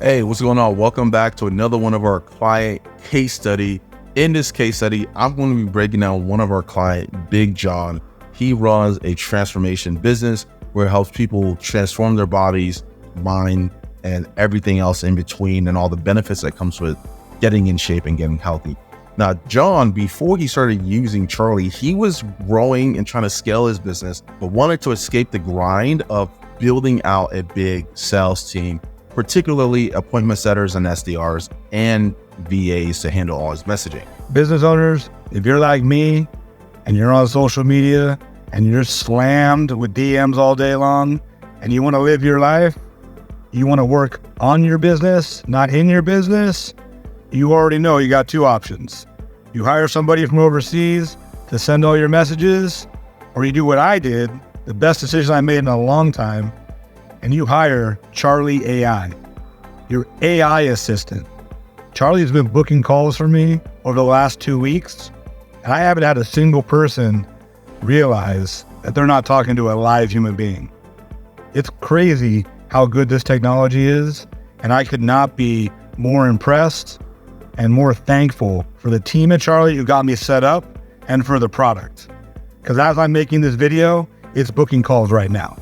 Hey, what's going on? Welcome back to another one of our client case study. In this case study, I'm going to be breaking down one of our client, Big John. He runs a transformation business where it helps people transform their bodies, mind, and everything else in between, and all the benefits that comes with getting in shape and getting healthy. Now, John, before he started using Charlie, he was growing and trying to scale his business, but wanted to escape the grind of building out a big sales team, particularly appointment setters and SDRs and VAs to handle all his messaging. Business owners, if you're like me and you're on social media and you're slammed with DMs all day long and you want to live your life, you want to work on your business, not in your business, you already know you got two options. You hire somebody from overseas to send all your messages, or you do what I did, the best decision I made in a long time, and you hire Charlie AI, your AI assistant. Charlie's been booking calls for me over the last 2 weeks, and I haven't had a single person realize that they're not talking to a live human being. It's crazy how good this technology is, and I could not be more impressed and more thankful for the team at Charlie who got me set up and for the product. Because as I'm making this video, it's booking calls right now.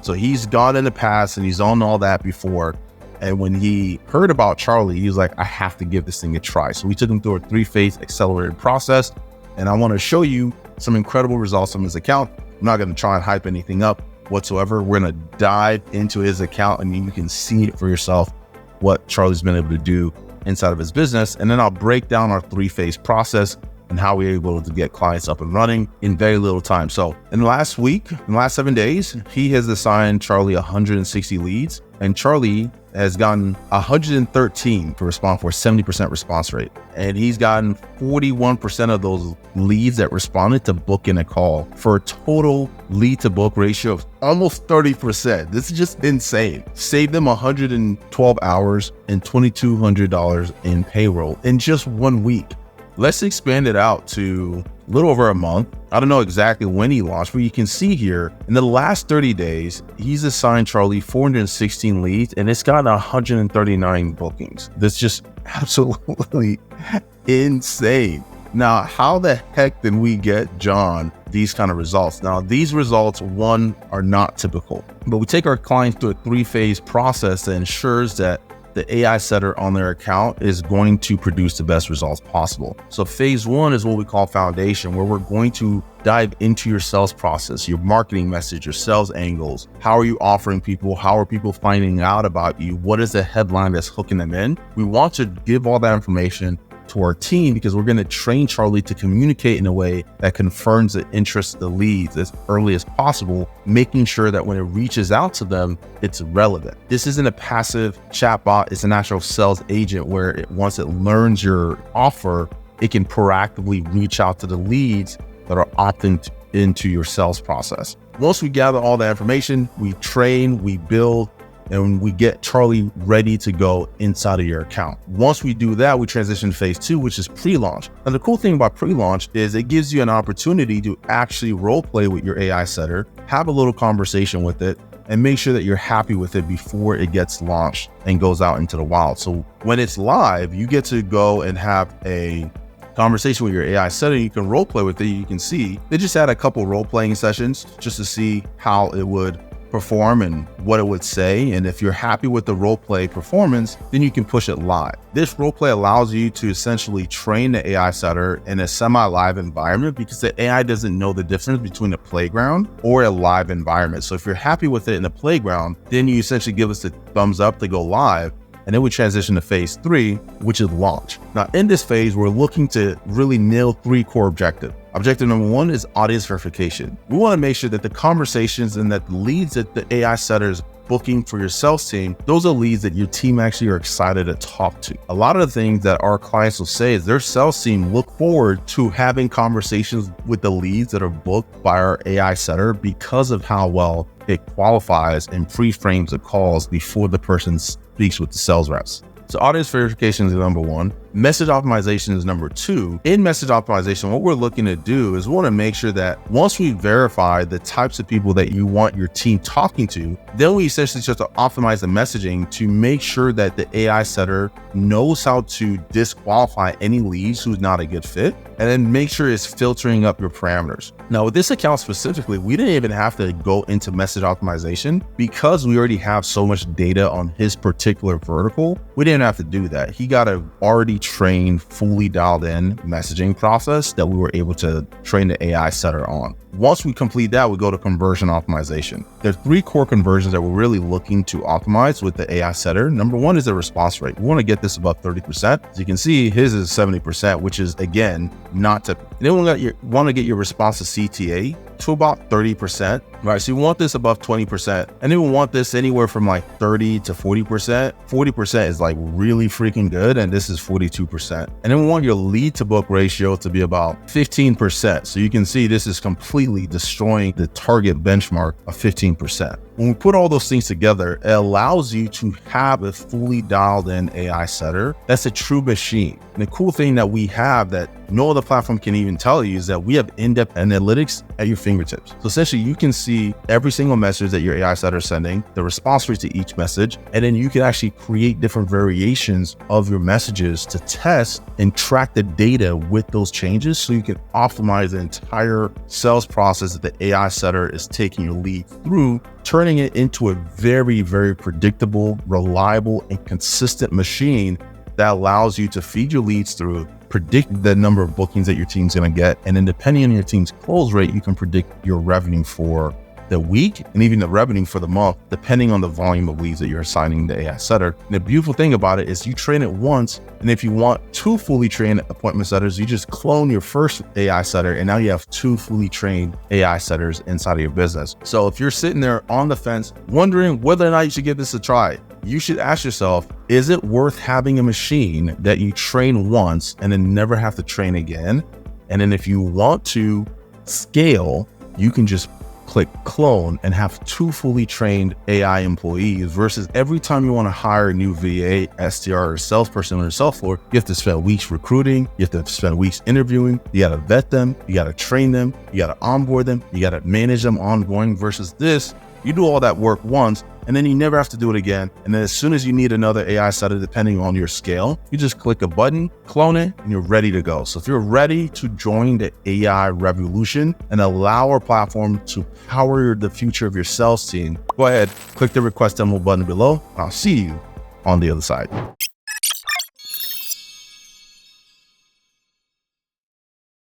So he's gone in the past and he's on all that before. And when he heard about Charlie, he was like, I have to give this thing a try. So we took him through a 3-phase accelerated process. And I want to show you some incredible results from his account. I'm not going to try and hype anything up whatsoever. We're going to dive into his account and you can see it for yourself what Charlie's been able to do inside of his business. And then I'll break down our 3-phase process and how we're able to get clients up and running in very little time. So in the last 7 days, he has assigned Charlie 160 leads, and Charlie has gotten 113 to respond for a 70% response rate. And he's gotten 41% of those leads that responded to book in a call for a total lead to book ratio of almost 30%. This is just insane. Saved them 112 hours and $2,200 in payroll in just 1 week. Let's expand it out to a little over a month. I don't know exactly when he launched, but you can see here in the last 30 days, he's assigned Charlie 416 leads and it's gotten 139 bookings. That's just absolutely insane. Now, how the heck did we get John these kind of results? Now, these results, one, are not typical, but we take our clients through a 3-phase process that ensures that the AI setter on their account is going to produce the best results possible. So phase 1 is what we call foundation, where we're going to dive into your sales process, your marketing message, your sales angles. How are you offering people? How are people finding out about you? What is the headline that's hooking them in? We want to give all that information to our team because we're going to train Charlie to communicate in a way that confirms the interest of the leads as early as possible, making sure that when it reaches out to them, it's relevant. This isn't a passive chatbot, it's an actual sales agent where once it learns your offer, it can proactively reach out to the leads that are opting into your sales process. Once we gather all that information, we train, we build, and we get Charlie ready to go inside of your account. Once we do that, we transition to phase 2, which is pre-launch. And the cool thing about pre-launch is it gives you an opportunity to actually role play with your AI setter, have a little conversation with it, and make sure that you're happy with it before it gets launched and goes out into the wild. So when it's live, you get to go and have a conversation with your AI setter. You can role play with it. You can see they just had a couple role playing sessions just to see how it would perform and what it would say. And if you're happy with the role play performance, then you can push it live. This role play allows you to essentially train the AI setter in a semi-live environment because the AI doesn't know the difference between a playground or a live environment. So if you're happy with it in the playground, then you essentially give us the thumbs up to go live. And then we transition to phase 3, which is launch. Now in this phase, we're looking to really nail 3 core objectives. Objective number 1 is audience verification. We want to make sure that the conversations and that the leads that the AI setter is booking for your sales team, those are leads that your team actually are excited to talk to. A lot of the things that our clients will say is their sales team look forward to having conversations with the leads that are booked by our AI setter because of how well it qualifies and pre-frames the calls before the person speaks with the sales reps. So audience verification is number 1. Message optimization is number 2. In message optimization, what we're looking to do is we want to make sure that once we verify the types of people that you want your team talking to, then we essentially start to optimize the messaging to make sure that the AI setter knows how to disqualify any leads who's not a good fit, and then make sure it's filtering up your parameters. Now, with this account specifically, we didn't even have to go into message optimization because we already have so much data on his particular vertical. We didn't have to do that. He got a already trained, fully dialed in messaging process that we were able to train the AI setter on. Once we complete that, we go to conversion optimization. There are 3 core conversions that we're really looking to optimize with the AI setter. Number 1 is the response rate. We want to get this above 30%. As you can see, his is 70%, which is, again, not to, then we want to get your response to CTA to about 30%, right? So you want this above 20%, and then we want this anywhere from like 30 to 40%. 40% is like really freaking good, and this is 42%. And then we want your lead to book ratio to be about 15%. So you can see this is completely destroying the target benchmark of 15%. When we put all those things together, it allows you to have a fully dialed in AI setter that's a true machine. And the cool thing that we have that no other platform can even tell you is that we have in-depth analytics at your fingertips. So essentially, you can see every single message that your AI setter is sending, the response rate to each message, and then you can actually create different variations of your messages to test and track the data with those changes so you can optimize the entire sales process that the AI setter is taking your lead through, turning it into a very, very predictable, reliable, and consistent machine that allows you to feed your leads through, predict the number of bookings that your team's going to get, and then depending on your team's close rate, you can predict your revenue for the week and even the revenue for the month, depending on the volume of leads that you're assigning the AI setter. And the beautiful thing about it is you train it once, and if you want 2 fully trained appointment setters, you just clone your first AI setter, and now you have 2 fully trained AI setters inside of your business. So if you're sitting there on the fence, wondering whether or not you should give this a try, you should ask yourself, is it worth having a machine that you train once and then never have to train again? And then if you want to scale, you can just click clone and have 2 fully trained AI employees versus every time you want to hire a new VA, SDR, or salesperson on your sales floor, you have to spend weeks recruiting, you have to spend weeks interviewing, you got to vet them, you got to train them, you got to onboard them, you got to manage them ongoing versus this. You do all that work once, and then you never have to do it again. And then as soon as you need another AI setter, depending on your scale, you just click a button, clone it, and you're ready to go. So if you're ready to join the AI revolution and allow our platform to power the future of your sales team, go ahead, click the request demo button below. I'll see you on the other side.